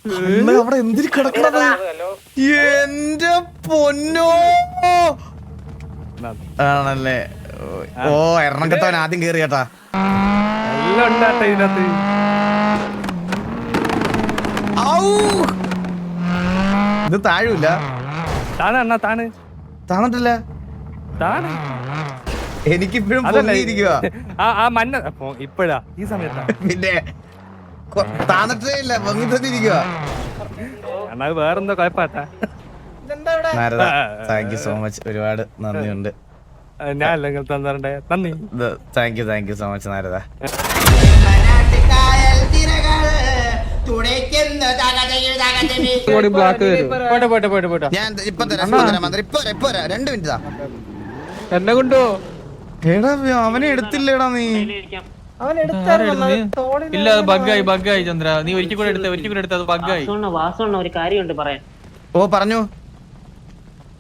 അവിടെ എന്തിരി കിടക്കണത്? എന്റെ പൊന്നോ ആണല്ലേ. ഓ എറണാകുളത്തവൻ ആദ്യം കേറി കേട്ടാ. ഇത് താഴൂല, താന്നിട്ടില്ല. എനിക്കിപ്പോഴും മഞ്ഞ ഇപ്പഴാ ഈ സമയത്താ പിന്നെ താന്നിട്ടേ ഇല്ല, പൊങ്ങി തന്നിരിക്കുക. വേറെന്തോ കുഴപ്പാട്ടാ. താങ്ക് യു സോ മച്ച്, ഒരുപാട് നന്ദിയുണ്ട്. ഞാനല്ല നിങ്ങൾ തന്നേ, നന്ദി. Thank you so much Narada. ഞാൻ ഇപ്പൊ തരാം, 2 മിനിറ്റ്. എന്നെ കൊണ്ടോ? എടാ അവനെ എടുത്തില്ലേടാ നീ? ഇല്ല, ബഗ്ഗായി ചന്ദ്ര. നീ ഒരിക്കൽ കൂടെ എടുത്ത അത് ബഗ്ഗായി. വാസോണ്ണ ഒരു കാര്യമുണ്ട് പറയാൻ. ഓ പറഞ്ഞു.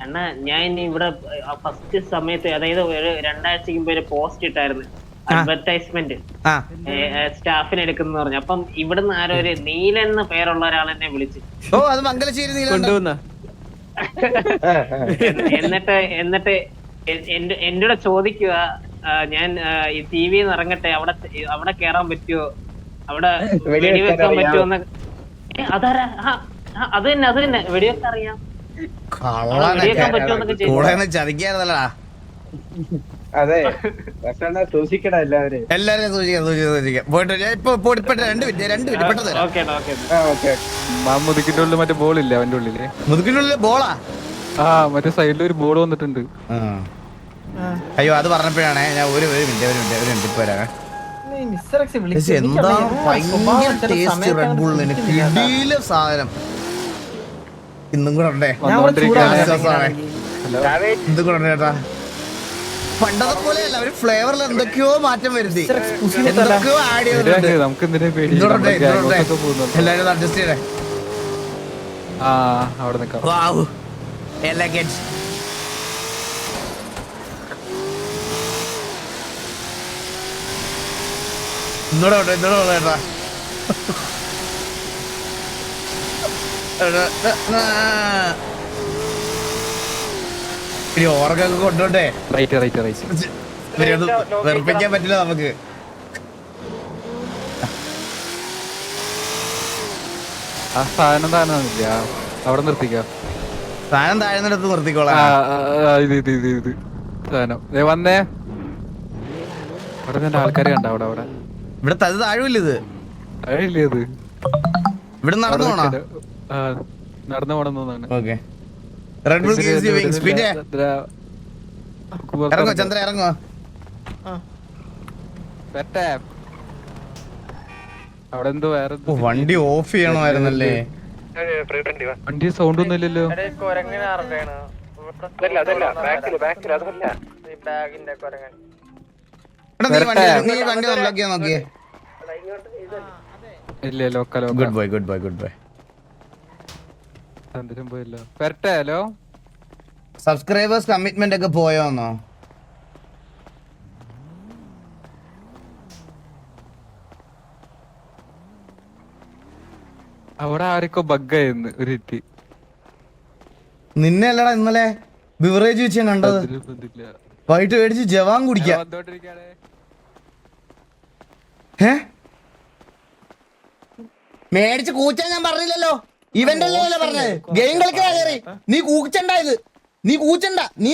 അണ്ണാ ഞാൻ ഇവിടെ ഫസ്റ്റ് സമയത്ത്, അതായത് ഒരു 2 ആഴ്ചക്ക് മുമ്പ് ഒരു പോസ്റ്റ് ഇട്ടായിരുന്നു, അഡ്വർടൈസ്മെന്റ് സ്റ്റാഫിനെ എടുക്കുന്ന പറഞ്ഞു. അപ്പം ഇവിടുന്ന് ആരോ ഒരു നീലൻ എന്ന പേരുള്ള ഒരാൾ എന്നെ വിളിച്ചു. ഓ അത് മംഗലശ്ശേരി കൊണ്ടുവന്ന. എന്നിട്ട് എന്നോട് ചോദിക്കുക, ഞാൻ ഈ ടി വിന്ന് ഇറങ്ങട്ടെ, അവിടെ കേറാൻ പറ്റുമോ, അവിടെ വെടിവെക്കാൻ പറ്റുമോ? അതാരാ? അത് തന്നെ വെടിവെക്കാൻ അറിയാം. ചതിക്കായിരുന്നല്ലടാ. അതെ, സൂക്ഷിക്കണം എല്ലാവരും. സൂക്ഷിക്കാം. പോയിട്ട് ഞാൻ ഇപ്പൊ 2 മിനിറ്റ് പെട്ടെന്ന്. മുതുക്കിന്റെ ഉള്ളിൽ മറ്റേ ബോളില്ല അവന്റെ ഉള്ളില്. മുതുക്കിനുള്ളിൽ ബോളാ? മറ്റേ സൈഡിൽ ഒരു ബോൾ വന്നിട്ടുണ്ട്. അയ്യോ അത് പറഞ്ഞപ്പോഴാണ് ഞാൻ ഒരു മിനിറ്റ് ഇപ്പൊ വരാ. എന്താ ഭയങ്കര ടേസ്റ്റ് റെഡ് ബുള്ളിന്, കിടിലം സാധനം. ഇന്നും കൂടെ ഉണ്ടേ, ഇന്നും കൂടെ ഉണ്ട് ചേട്ടാ. പണ്ടത്തെ പോലെയല്ല, ഒരു ഫ്ലേവറിൽ എന്തൊക്കെയോ മാറ്റം വരുത്തി, എന്തൊക്കെയോ ആഡ് ചെയ്തിട്ടുണ്ട്. എല്ലാരും അഡ്ജസ്റ്റ് ചെയ്യണേ. ഇന്നോടെ ചേട്ടാ. ഓർക്കൊക്കെ കൊണ്ടോട്ടെ, വെറുപ്പിക്കാൻ പറ്റില്ല നമുക്ക്. ആ സാധനം താനില്ല, അവിടെ നിർത്തിക്കാം. സാധനം താഴ്ന്നിടത്ത് നിർത്തിക്കോളാം. ഇത് സാധനം വന്നേ. അവിടെ തന്നെ ആൾക്കാരെ കണ്ട അവിടെ ഇവിടെ തത് താഴൂല്ല. ഇത് ഇത് ഇവിടെ നടന്നു പോണോ? നടന്നു പോണെന്നാണ്. Okay, Red Bull gives you wings. പിന്നെ ഇറങ്ങോ ചന്ദ്ര, ഇറങ്ങോ. അവിടെ എന്തോ വേറെ വണ്ടി ഓഫ് ചെയ്യണമായിരുന്നല്ലേ. വണ്ടി സൗണ്ട് ഒന്നും ഇല്ലല്ലോ. നീ വണ്ടി അൺലോക്ക് ചെയ്യാൻ നോക്കിയേ. ഇല്ല, ലോക്കലോ. Good boy. പോയല്ലോ. പെരട്ടല്ലോ. സബ്സ്ക്രൈബേഴ്സ് കമ്മിറ്റ്മെന്റ് ഒക്കെ പോയോന്നോ? അവിടെ ആരൊക്കെ ബഗ്ഗായിരുന്നു ഒരു ഇറ്റ്. നിന്നെ അല്ലടാ ഇന്നലെ ബിവറേജ് വെച്ച് ഞാൻ കണ്ടത്. വൈകിട്ട് മേടിച്ച് ജവാൻ കുടിക്കാം. മേടിച്ച് കൂച്ചാൻ ഞാൻ പറഞ്ഞില്ലല്ലോ. ഇവന്റെ അല്ലേ പറഞ്ഞത്, ഗെയിം കളിക്കാൻ കയറി. നീ കൂച്ചണ്ട, നീ കൂച്ചണ്ട, നീ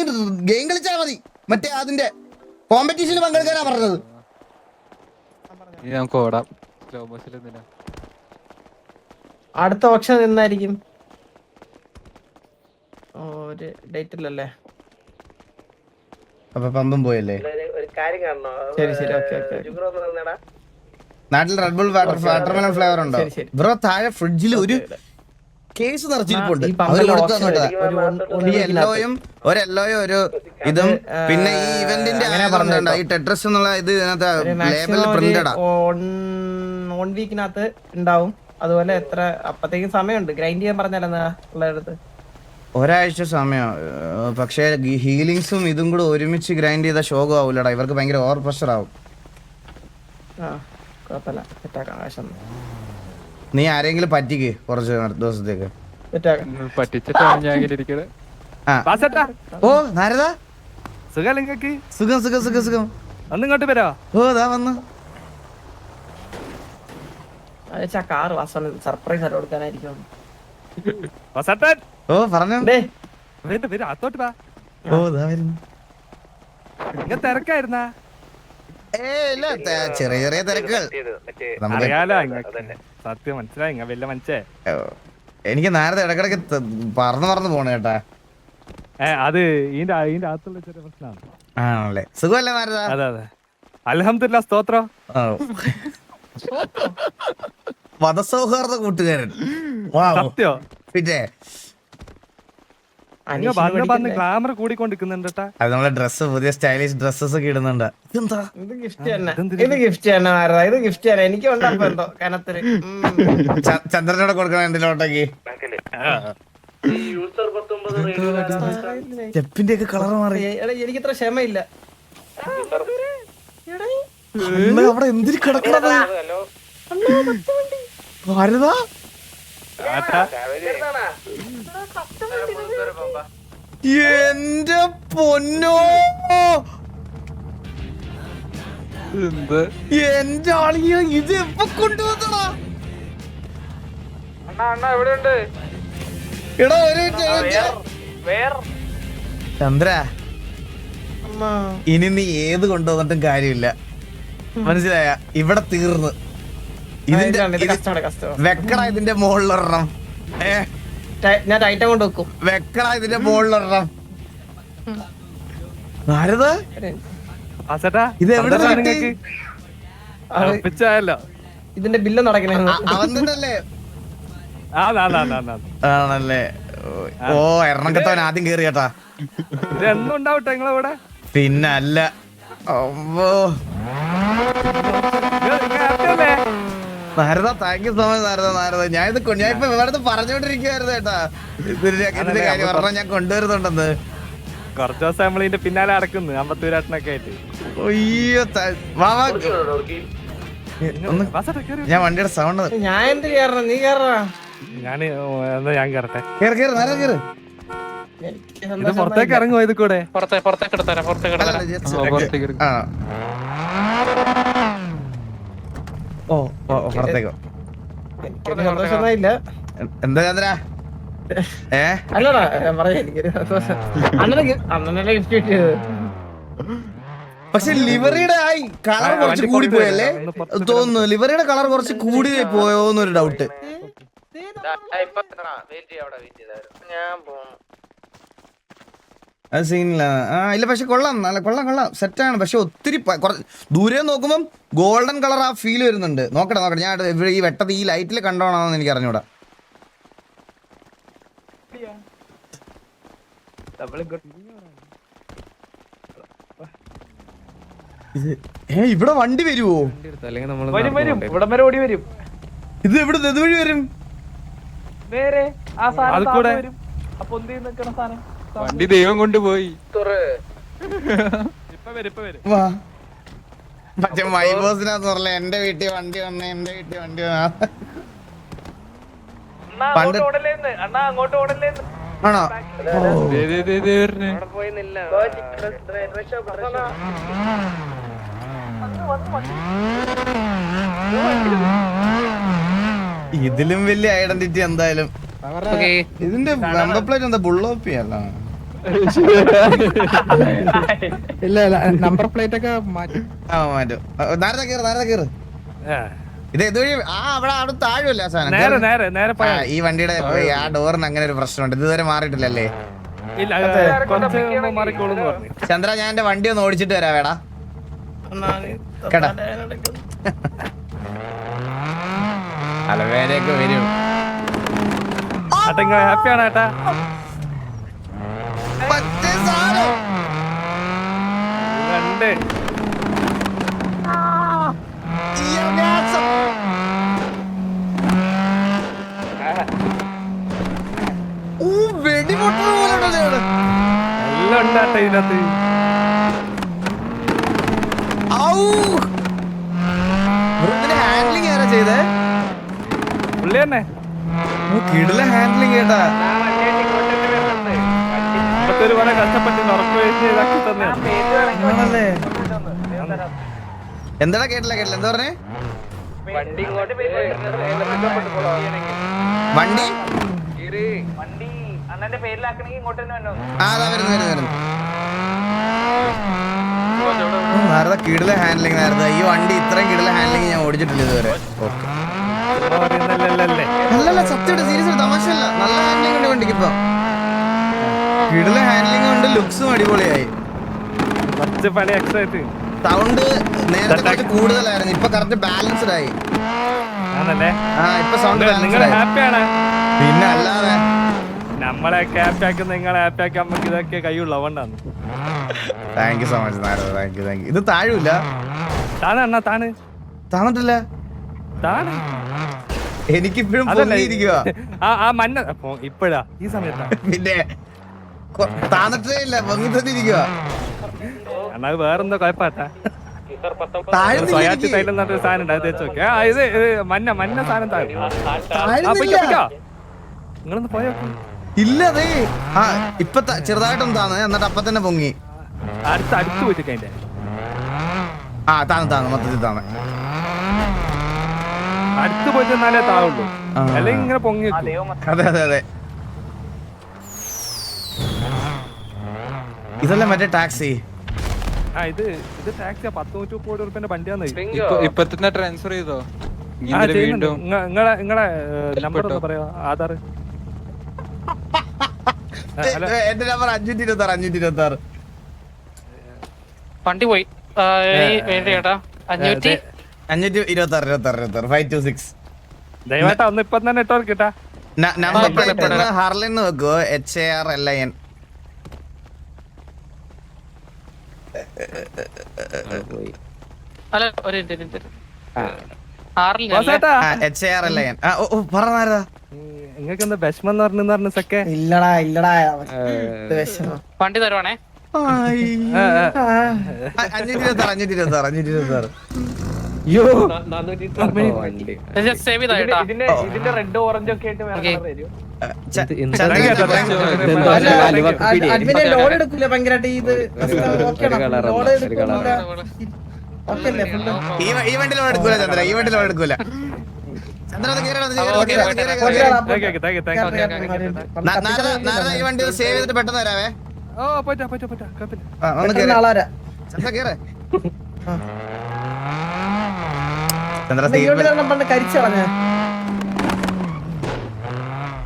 ഗെയിം കളിച്ചാ മതി. മറ്റേ അതിന്റെ കോമ്പറ്റീഷന് പങ്കെടുക്കാനാ പറഞ്ഞത്. അടുത്ത ഓപ്ഷൻ എന്നായിരിക്കും? ഒരു ഡേറ്റ് ഇല്ലല്ലേ? അപ്പൊ പമ്പും പോയല്ലേ. ശരി. നാട്ടിൽ റെഡ് ബുൾ വാട്ടർമെലൺ ഫ്ലേവർ ഉണ്ടോ ബ്രോ? താഴെ ഫ്രിഡ്ജിൽ ഒരു കേസ് നിറച്ചിരിപ്പുണ്ട്. യെല്ലോയും ഒരു ഇതും പിന്നെ ഈ ഇവന്റിന്റെ ഈ ടെട്രസ് എന്നുള്ള ഇത് ലേബൽ പ്രിന്റഡാ. 1 വീക്കിനകത്ത് ഉണ്ടാവും. അതുപോലെ എത്ര അപ്പത്തേക്കും സമയമുണ്ട് ഗ്രൈൻഡ് ചെയ്യാൻ പറഞ്ഞാലെന്നാ ഉള്ളടുത്ത്? ഒരാഴ്ച സമയം. പക്ഷേ ഹീലിങ്സും ഇതും കൂടെ ഒരുമിച്ച് ഗ്രൈൻഡ് ചെയ്ത ഷോകം ആവൂലടാ. ഇവർക്ക് ഭയങ്കര ഓവർ പ്രഷർ ആവും. നീ ആരെങ്കിലും പറ്റിക്ക് കുറച്ച് ദിവസത്തേക്ക്. പറ്റിച്ചിട്ടാണ് ഞാൻ ഇങ്ങനെ ഇരിക്കുന്നത്. വാസേട്ടാ ഓ നാരദ സുഖം നിങ്ങക്ക്? സുഖം സുഖം സുഖം സുഖം. ഒന്ന് ഇങ്ങോട്ട് വരോ? ഓ ദാ വന്നു. കാറ് വാസന സർപ്രൈസ് ആയിട്ട് കൊടുക്കാനായിരിക്കും. വാസേട്ടൻ ഓ പറഞ്ഞു. വരും അത്തോട്ട് വാ. ഓ ദാ വരുന്നു. ഇങ്ങ തിരക്കായിരുന്നാ? ഇല്ല ചെറിയ ചെറിയ തിരക്കുകൾ. നമുക്ക് അറിയാലോ സത്യം മനസ്സിലായി. ഇങ്ങ വലിയ മനസ്സേ. എനിക്ക് നേരത്തെ ഇടക്കിടക്ക് പറന്ന് പോണ കേട്ടാ. അത് ഇതിന്റെ അകത്തുള്ള ചെറിയ പ്രശ്നമാണ്. ആണല്ലേ? സുഖമല്ലേ നാരദ? അതെ അതെ അൽഹംദുലില്ലാ സ്തോത്രം. മതസൗഹാർദ്ദ കൂട്ടുകാരൻ. സത്യോ പിന്നെ ഗ്ലാമർ കൂടിക്കൊണ്ടിരിക്കുന്നുണ്ട്. അത് നമ്മളെ ഡ്രസ് പുതിയ സ്റ്റൈലിഷ് ഡ്രസ്സസ് ഒക്കെ ഇടുന്നുണ്ട്. ഇതെന്താ? ഇത് ഗിഫ്റ്റ് തന്നെ. ഇത് ഗിഫ്റ്റ് തന്നെ നാരദ. ഇത് ഗിഫ്റ്റ് തന്നെ. എനിക്ക് ഉണ്ടപ്പോ എന്തോ കനത്തില് ചന്ദ്രനോട് കൊടുക്കണം എന്തിനോട്ടേക്ക്. സ്റ്റെപ്പിന്റെ ഒക്കെ കളർ മാറി. എനിക്ക് ഇത്ര ക്ഷമയില്ല. അവിടെ എന്തിനു കിടക്കണത്? ഭാരതാ എന്റെ പൊന്നോ, എന്ത് എന്റെ ആളിയ ഇത് എപ്പോ കൊണ്ടുവന്നടാ? എടാ ഒരു ചന്ദ്ര, ഇനി നീ ഏത് കൊണ്ടുവന്നിട്ടും കാര്യമില്ല, മനസ്സിലായ? ഇവിടെ തീർന്ന്. വെക്കട ഇതിന്റെ മുകളിലൊരെണ്ണം. ഞാൻ ടൈറ്റം കൊണ്ട് വെക്കും. വെക്കട ഇതിന്റെ മുകളിലൊരെണ്ണം. നാരദ ഇത് എവിടെ ഉറപ്പിച്ചായല്ലോ. ഇതിന്റെ ബില്ല് നടക്കണേ. അവന്തല്ലേ? ആണല്ലേ? ഓ എറണാകുളത്തവൻ ആദ്യം കേറി കേട്ടാ. എന്നും ഉണ്ടാവട്ടെ നിങ്ങളവിടെ. പിന്നല്ല. Narada thank you so much Narada. Narada ഞാൻ ഇപ്പൊ ഇവിടെ പറഞ്ഞോണ്ടിരിക്കുവായിരുന്നു കേട്ടാ. ഇതിന്റെ കാര്യം പറഞ്ഞാൽ ഞാൻ കൊണ്ടുവരുന്നുണ്ടെന്ന്. കുറച്ച് ദിവസം നമ്മൾ ഇതിന്റെ പിന്നാലെ അടക്കുന്നു 52 ആയിട്ട്. അയ്യോ ഞാൻ വണ്ടിയുടെ സൗണ്ട്. ഞാൻ എന്ത് കേറണം? നീ കേറ. ഞാൻ കയറട്ടെ. കേറ് കേറ് നേരെ കേറ്. ഇത് പുറത്തേക്ക് ഇറങ്ങുമോ? ഇത് കൂടെ ഓ പുറത്തേക്കോ? സന്തോഷമൊന്നുമില്ല. എന്താ ചന്ദ്ര? അല്ലടാ ഞാൻ പറയാ, എനിക്കൊരു സന്തോഷം. അണ്ണനല്ലേ ഗിഫ്റ്റ് കിട്ടിയത്. പക്ഷെ ലിവറിയുടെ ആയി കളർ കുറച്ച് കൂടി പോയല്ലേ തോന്നുന്നു. ലിവറിയുടെ കളർ കുറച്ച് കൂടി പോയോന്നൊരു ഡൗട്ട്. അത് സീനില്ല. ഇല്ല പക്ഷെ കൊള്ളാം, നല്ല കൊള്ളാം സെറ്റാണ്. പക്ഷെ ഒത്തിരി ദൂരെ നോക്കുമ്പം ഗോൾഡൻ കളർ ആ ഫീൽ വരുന്നുണ്ട്. നോക്കട്ടെ ഞാൻ ഈ വെട്ടത് ഈ ലൈറ്റിൽ കണ്ടോണമെന്ന് എനിക്ക് അറിഞ്ഞൂടാ. ഇവിടെ വണ്ടി വരുവോ? ഇത് എവിടെ വഴി വരും? വണ്ടി ദൈവം കൊണ്ടുപോയി. പക്ഷെ മൈബോസിനകത്ത് പറഞ്ഞ എന്റെ വീട്ടിൽ വണ്ടി വന്ന പണ്ട് ആണോ? ഇതിലും വലിയ ഐഡന്റിറ്റി എന്തായാലും. ഇതിന്റെ നമ്പർ പ്ലേറ്റ് എന്താ? ബുള്ളോപ്പി അല്ല? ഇല്ല നമ്പർ പ്ലേറ്റ് ഒക്കെ മാറ്റും. നേരത്തെ കേറ്. ഇത് ഇതുവഴി അവിടെ താഴുമല്ലേ സാധനം? ഈ വണ്ടിയുടെ ആ ഡോറിന് അങ്ങനെ ഒരു പ്രശ്നമുണ്ട്. ഇതുവരെ മാറിയിട്ടില്ലല്ലേ? ചന്ദ്ര ഞാൻ എന്റെ വണ്ടി ഒന്ന് ഓടിച്ചിട്ട് വരാവേടാ കേട്ടാ. അലവേനൊക്കെ വരും. ഹാപ്പിയാണ് ഏട്ടാ. വെടിപൊട്ടുന്ന പോലെ എല്ലാം ഉണ്ടാട്ടെ ഇതിനകത്ത്. ഹാൻഡ്ലിങ് ആരാ ചെയ്തേ? പുള്ളി തന്നെ കിടില ഹാൻഡ്ലിങ് കേട്ടാ. അമ്പത്തൂര് പോലെ കഷ്ടപ്പെട്ട് ഉറപ്പ് വെച്ച് ഇതാക്കി തന്നെ. ആണല്ലേ? എന്താടാ കേട്ടില്ല എന്താ പറഞ്ഞേ? വണ്ടി അണ്ണന്റെ പേരിലാക്കണമെങ്കിൽ ഇങ്ങോട്ട് തന്നെ വന്നോ. അതാ വരുന്നു. നേരത്തെ കിടില ഹാൻഡ്ലിങ് നേരത്തെ. ഈ വണ്ടി ഇത്രയും കിടില ഹാൻഡ്ലിങ് ഞാൻ ഓടിച്ചിട്ടില്ല ഇതുവരെ. അല്ലല്ല സത്യം സീരിയസ് തമാശല്ല. നല്ല ഹാൻഡ്ലിങ് ഉണ്ട് വണ്ടിക്ക് ഇപ്പൊ. കിടില ഹാൻഡ്ലിങ് ഉണ്ട്, ലുക്സും അടിപൊളിയായി. കുറച്ച് പണി എക്സ്ട്രാ ആയിട്ട് സൗണ്ട് നേരത്തെ കുറച്ച് കൂടുതലായിരുന്നു, ഇപ്പൊ കറക്റ്റ് ബാലൻസ്ഡ് ആയി. ആണല്ലേ? ഇപ്പൊ സൗണ്ട് നിങ്ങൾ ഹാപ്പിയാണ്. പിന്നെ അല്ലാതെ നമ്മളെയൊക്കെ ഹാപ്പി ആക്കി നിങ്ങളെ ഹാപ്പി ആക്കി നമുക്ക് ഇതൊക്കെ കഴിയുള്ളൂ. അതുകൊണ്ടാണ്. Thank you so much Narada. Thank U. ഇത് താഴൂല. താന്നിട്ടില്ല. എനിക്കിപ്പോഴും പൊങ്ങിയിരിക്കുക. ആ മഞ്ഞ ഇപ്പഴാ ഈ സമയത്താ. പിന്നെ താന്നിട്ടേ ഇല്ല, പൊങ്ങി തന്നെ ഇരിക്കുക. എന്നാ വേറെന്തോ കുഴപ്പമാട്ടാ. സ്വയാറ്റി തൈലം എന്നൊരു സാധനം ഉണ്ട്, അത് തേച്ച് നോക്കിയാ. ഇത് മഞ്ഞ സാധനം താഴെ. നിങ്ങളൊന്ന് പോയോ? ഇല്ല അതേ ഇപ്പൊ ചെറുതായിട്ടൊന്നും താന്ന്, എന്നിട്ട് അപ്പൊ തന്നെ പൊങ്ങി. അടുത്ത് പോയിട്ട് അതിന്റെ താന്ന് മൊത്തത്തിൽ താന്ന്. അടുത്ത് പോയിട്ട് എന്നാലേ താവുള്ളൂ, അല്ലെങ്കിൽ ഇങ്ങനെ പൊങ്ങി. അതെ ഇതല്ലേ മറ്റേ ടാക്സി? ഇത് ടാക്സിയാ. 100-130 കോടി റുപ്യന്റെ വണ്ടിയാന്ന്. ഇപ്പൊ തന്നെ ട്രാൻസ്ഫർ ചെയ്തോ? നിങ്ങളെ നമ്പർ ഒന്ന് പറയാ. ആധാർ എന്റെ നമ്പർ 526. വണ്ടി പോയി. 526 526. ദയവായിട്ട് ഒന്ന് ഇപ്പൊ തന്നെ ഇട്ടോ കിട്ടാ. നമ്പർ പ്ലേറ്റ് ഹർലിൻ വെക്കോ. HARLIN. അല്ല ഒരു HARLIN. പറഞ്ഞാരാ? നിങ്ങൾക്ക് എന്താ വിഷമം എന്ന് പറഞ്ഞു സക്കെ? ഇല്ലടാ വണ്ടി തരുവാണേ. 526. സേവ് ചെയ്താ കേട്ടാ. ഇതിന്റെ റെഡ് ഓറഞ്ച് ഒക്കെ ആയിട്ട് അഡ്മിനെ ലോഡ് എടുക്കൂല ഭയങ്കരമായിട്ട്. ഇത് ലോഡ് ഈ വണ്ടി ലോഡ് എടുക്കൂല ചന്ദ്ര. ഈ വണ്ടി ലോഡ് എടുക്കൂല ചന്ദ്ര. ഈ വണ്ടി സേവ് ചെയ്തിട്ട് പെട്ടെന്ന് വരാവേ.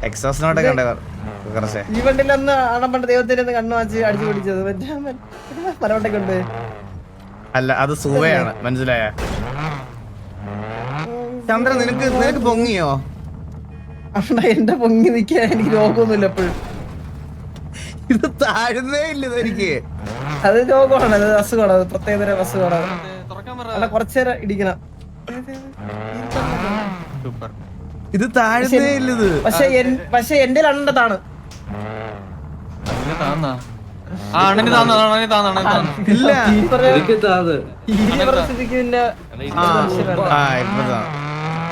എക്സോസിനോട്ടൊക്കെ ഉണ്ട് കുറച്ച്. ഈ വണ്ടിയിലൊന്ന് ആണം പണ്ട് ദൈവത്തിന്റെ കണ്ണു വാച്ച് അടിച്ചു പിടിച്ചത് പലവട്ടൊക്കെ ഉണ്ട്. അല്ല അത് സൂവയാണ്, മനസ്സിലായ? ചന്ദ്ര നിനക്ക് പൊങ്ങിയോ? എന്റെ പൊങ്ങി നിക്കാൻ എനിക്ക് രോഗമൊന്നുമില്ല എപ്പോഴും. ഇത് താഴുന്നേ ഇല്ല എനിക്ക്. അത് രോഗമാണ്, അത് അസുഖമാണ്, അത് പ്രത്യേകതരം അസുഖമാണ്. അല്ല കുറച്ചേരം ഇടിക്കണം. ഇത് താഴുന്നേ ഇല്ല ഇത്. പക്ഷെ എന്റെ അണ്ണതാണ്. ഇല്ല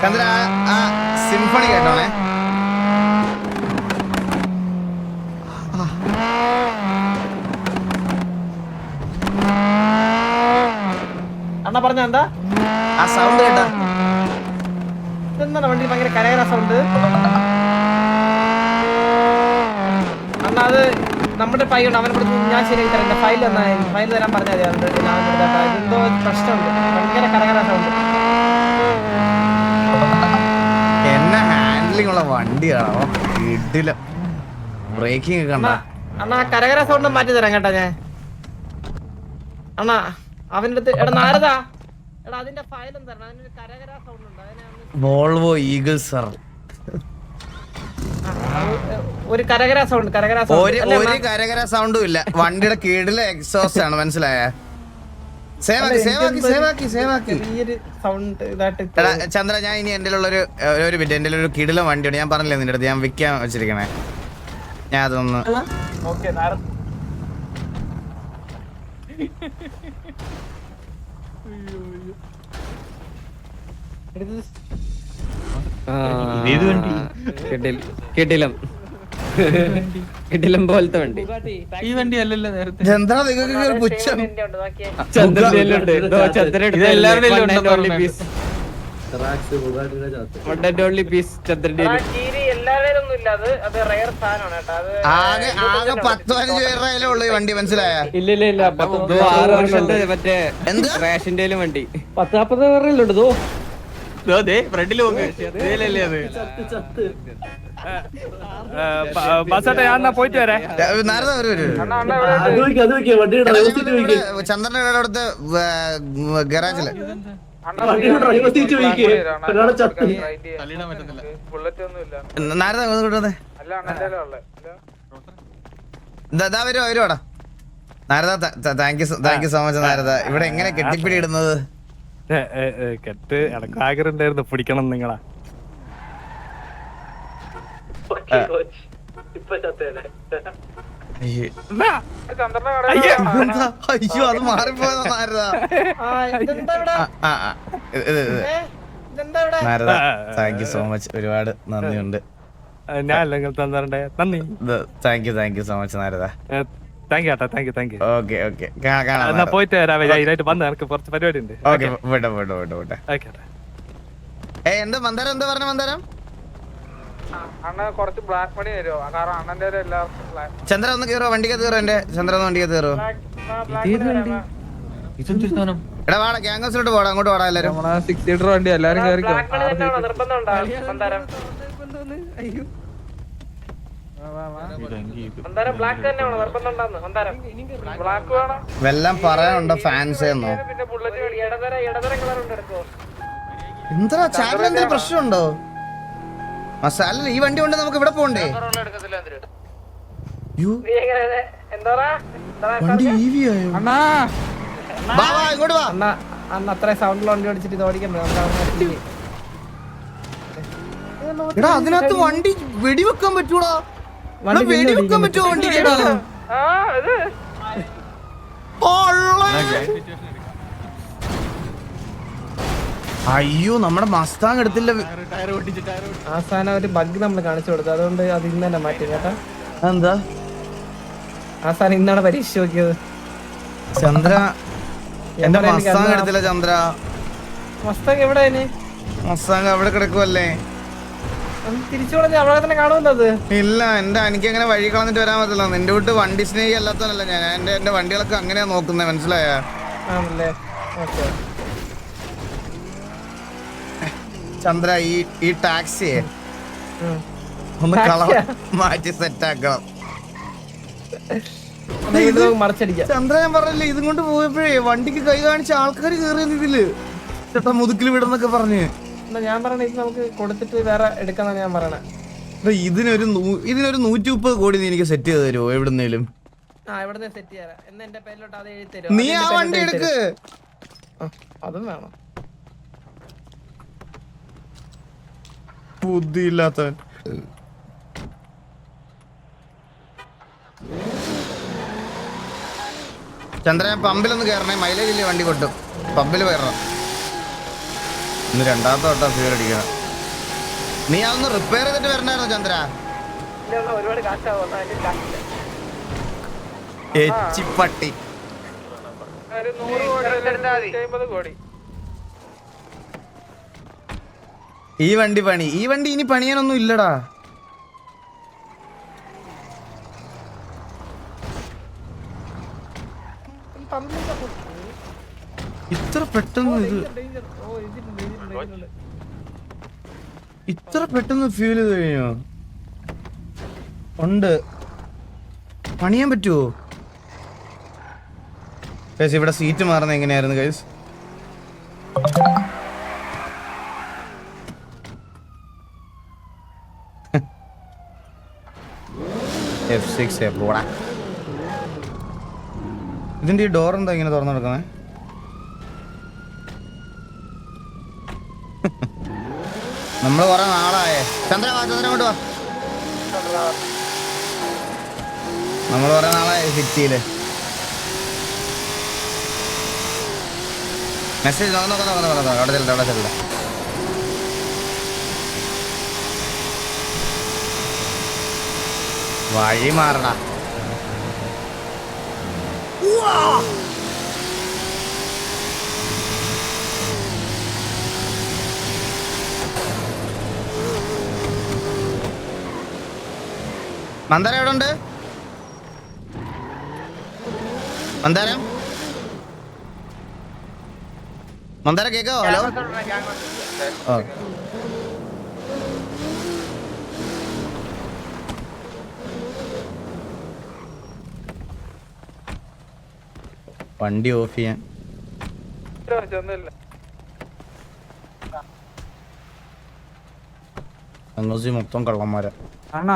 ചന്ദ്ര ആ സിംഫണി കേട്ടോണേ. അണ്ണ പറഞ്ഞ എന്താ ആ സൗണ്ട് കേട്ടാ? എന്താണ് വണ്ടി ഭയങ്കര കരകര സൗണ്ട്. അണ്ണ അത് നമ്മുടെ പയ്യുണ്ട്, അവനെ കൊടുത്ത് ഞാൻ ശരിയാക്കി തരാം. ഫയൽ തരാൻ പറഞ്ഞാൽ മതി. എന്തോ പ്രശ്നമുണ്ട്, ഭയങ്കര കരകര സൗണ്ട്. എന്നെ ഹാൻഡ്ലിംഗ് ഉള്ള വണ്ടിയാണോ? ഇടില്ല ബ്രേക്കിംഗ് ഒക്കെ കണ്ട. അണ്ണാ കരകര സൗണ്ട് മാറ്റി തരാം കേട്ടാ ഞാൻ. അണ്ണാ അവന്റെ അടുത്ത് എടാ നാരദാ, എടാ അതിന്റെ ഫയൽ തരണം. അതിനൊരു കരകര സൗണ്ട് ഉണ്ട്. Volvo eagle sir. ഒരു കരകര സൗണ്ട്. ഒരു കരകര സൗണ്ടും ഇല്ല. വണ്ടിയുടെ കീഴിലെ എക്സോസ്റ്റ് ആണ്, മനസ്സിലായ? ചന്ദ്ര ഞാൻ ഇനി എന്റെ ഒരു ബിറ്റ് എന്റെ ഒരു കിടില വണ്ടിയാണ്. ഞാൻ പറഞ്ഞില്ലേ നിന്റെ അടുത്ത്, ഞാൻ വിൽക്കാൻ വെച്ചിരിക്കണേ. ഞാൻ അതൊന്ന് ഏത് വണ്ടി? കിടിലം പോലത്തെ വണ്ടി. ഈ വണ്ടി അല്ലല്ലോ നേരത്തെ. എന്താ നിങ്ങൾക്ക് ഒരു പുച്ഛം? ഇത് എല്ലാവരുടെയും ഉണ്ടെന്ന് പറഞ്ഞത്. ആകെ 10-15 പേരുടെ ഉള്ളു ഈ വണ്ടി, മനസ്സിലായ? ഇല്ല 6 വർഷത്തെ മറ്റേ എന്ത് റേഷന്റെ വണ്ടി 10-40 പേരുണ്ട്. ഫ്രണ്ടിൽ നോക്ക്. ഇതിലല്ലേ അത്? ബസ്സട്ടെ ഞാൻ എന്നാ പോയിട്ട് വരാം. നാരദ ചന്ദ്രന്റെ അടുത്ത് ഗരാജില് തള്ളിയിടാൻ പറ്റുന്നില്ല. നാരദ വരുവാടാ Narada. Thank you so much Narada. ഇവിടെ എങ്ങനെ കെട്ടിപ്പിടി ഇടുന്നത്? കെട്ട് എനക്ക് ആഗ്രഹം ഉണ്ടായിരുന്നു പിടിക്കണം നിങ്ങളാ. അയ്യോ അത് മാറിപ്പോയതാ Narada. Narada thank you so much, ഒരുപാട് നന്ദിയുണ്ട്. ഞാൻ നിങ്ങൾ തന്നേ നന്ദി. Thank you so much Narada. Thank you ഏട്ടാ, താങ്ക് യു. ഓക്കെ എന്നാ പോയിട്ട് വരാവേ. ഇതിനായിട്ട് വന്ന് എനിക്ക് കുറച്ച് പരിപാടി ഉണ്ട്. ഓക്കെ വിട്ടെ. എന്താ മന്ദാരം എന്താ പറഞ്ഞ മന്ദാരം? ചന്ദ്ര ഒന്ന് കേറോ, വണ്ടിക്കകത്ത് കയറോ. എന്റെ ചന്ദ്ര ഒന്ന് വണ്ടിക്കകത്ത് കയറോ. എടാ വാടാ, ഗ്യാങ് ഹൗസിലോട്ട് പോടാ, അങ്ങോട്ട് പോടാ എല്ലാരും. 6 സീറ്റർ വണ്ടി എല്ലാരും കയറിക്കോ. വെല്ലം പറയാനുണ്ടോ ഫാൻസ് എന്നോ? എന്താ ചാനൽ എന്തെങ്കിലും പ്രശ്നമുണ്ടോ? മസാല ഈ വണ്ടി കൊണ്ട് നമുക്ക് ഇവിടെ പോണ്ടേ? വണ്ടി EV ആയോ? അണ്ണാ വാ ഇങ്ങോട്ട് വാ. അന്ന് അത്ര സൗണ്ടിൽ വണ്ടി ഓടിച്ചിട്ട് ഇത് ഓടിക്കണ്ടേ? എടാ അതിനകത്ത് വണ്ടി വെടിവെക്കാൻ പറ്റൂടാ? വെടിവെക്കാൻ പറ്റുമോ വണ്ടി? അയ്യോ നമ്മുടെ മസ്താങ് എടുത്തില്ല. അവസാനം ഒരു ബഗ് നമ്മൾ കാണിച്ചു കൊടുത്തു, അതുകൊണ്ട് അത് ഇന്ന് തന്നെ മാറ്റി കേട്ടാ. എന്താ അവസാനം ഇന്നാണ് പരീക്ഷ നോക്കിയത്. ചന്ദ്ര എന്റെ മസ്താങ് എടുത്തില്ല. ചന്ദ്ര മസ്താങ് എവിടെ? മസ്താങ് അവിടെ കിടക്കുവല്ലേ? തിരിച്ചു കളഞ്ഞ അവിടെ തന്നെ കാണുമല്ലോ. ഇല്ല എനിക്ക് അങ്ങനെ വഴി കളഞ്ഞിട്ട് വരാൻ പറ്റില്ല. നിന്റെ വീട്ട് വണ്ടി സ്നേഹി അല്ലാത്തതല്ല ഞാൻ. എന്റെ വണ്ടികളൊക്കെ അങ്ങനെയാ നോക്കുന്നത്, മനസ്സിലായ? ആണല്ലേ? ഓക്കെ ചന്ദ്ര ഈ ടാക്സിയെ ഒന്ന് കളർ മാറ്റി സെറ്റ് ആക്കണം. മറിച്ചടിക്കാം. ചന്ദ്ര ഞാൻ പറഞ്ഞില്ലേ, ഇതും കൊണ്ട് പോയപ്പോഴേ വണ്ടിക്ക് കൈ കാണിച്ച ആൾക്കാർ കേറിയത് ഇതില് ചേട്ടാ മുതുക്കിൽ വിടുന്നൊക്കെ പറഞ്ഞ്. ഞാൻ പറഞ്ഞ ഇത് നമുക്ക് കൊടുത്തിട്ട് വേറെ എടുക്കാന്നാണ് ഞാൻ പറയണേ. ഇതിനൊരു 130 കോടി നീ എനിക്ക് സെറ്റ് ചെയ്ത് തരുമോ എവിടുന്നേലും? ഇവിടുന്ന് സെറ്റ് ചെയ്യാം. എന്നാ എന്റെ പേരിലോട്ട് അത് എഴുതി തരുമോ? നീ ആ വണ്ടി എടുക്ക്. അതും വേണം. ബുദ്ധിയില്ലാത്തവൻ. ചന്ദ്ര ഞാൻ പമ്പിലൊന്ന് കയറണേ, മൈലേജ് ഇല്ലേ വണ്ടി കൊട്ടും. പമ്പിൽ കയറണം. ഇന്ന് രണ്ടാമത്തെ വട്ടം ഫ്യൂർ അടിക്കണം. നീ അതൊന്ന് റിപ്പയർ ചെയ്തിട്ട് വരണായിരുന്നോ ചന്ദ്ര? ഒരുപാട് കാശാവും. എച്ചിപ്പട്ടി. ഈ വണ്ടി ഇനി പണിയാനൊന്നും ഇല്ലടാ. ഇത്ര പെട്ടെന്ന് ഫ്യൂൽ ചെയ്ത് കഴിഞ്ഞോ? ഉണ്ട്. പണിയാൻ പറ്റുമോ? ഗൈസ് ഇവിടെ സീറ്റ് മാറുന്നത് എങ്ങനെയായിരുന്നു ഗൈസ്? F6 പോടാ. ഇതിന്റെ ഈ ഡോർ എന്താ ഇങ്ങനെ തുറന്നു കൊടുക്കുന്നേ? നമ്മള് കൊറേ നാളായേ. ചന്ദ്ര കൊണ്ട് വാ. നമ്മള് കൊറേ നാളായി സിറ്റിയില്. മെസ്സേജ് നോക്കാം. അവിടെ ചെല്ല. വഴി മാറടാ. മന്ദാരം എവിടെ ഉണ്ട്? മന്ദാരം മന്ദാരം കേക്കോ? ഹലോ. ഓക്കെ. വണ്ടി ഓഫ് ചെയ്യാൻ മൊത്തം കള്ളന്മാരാ.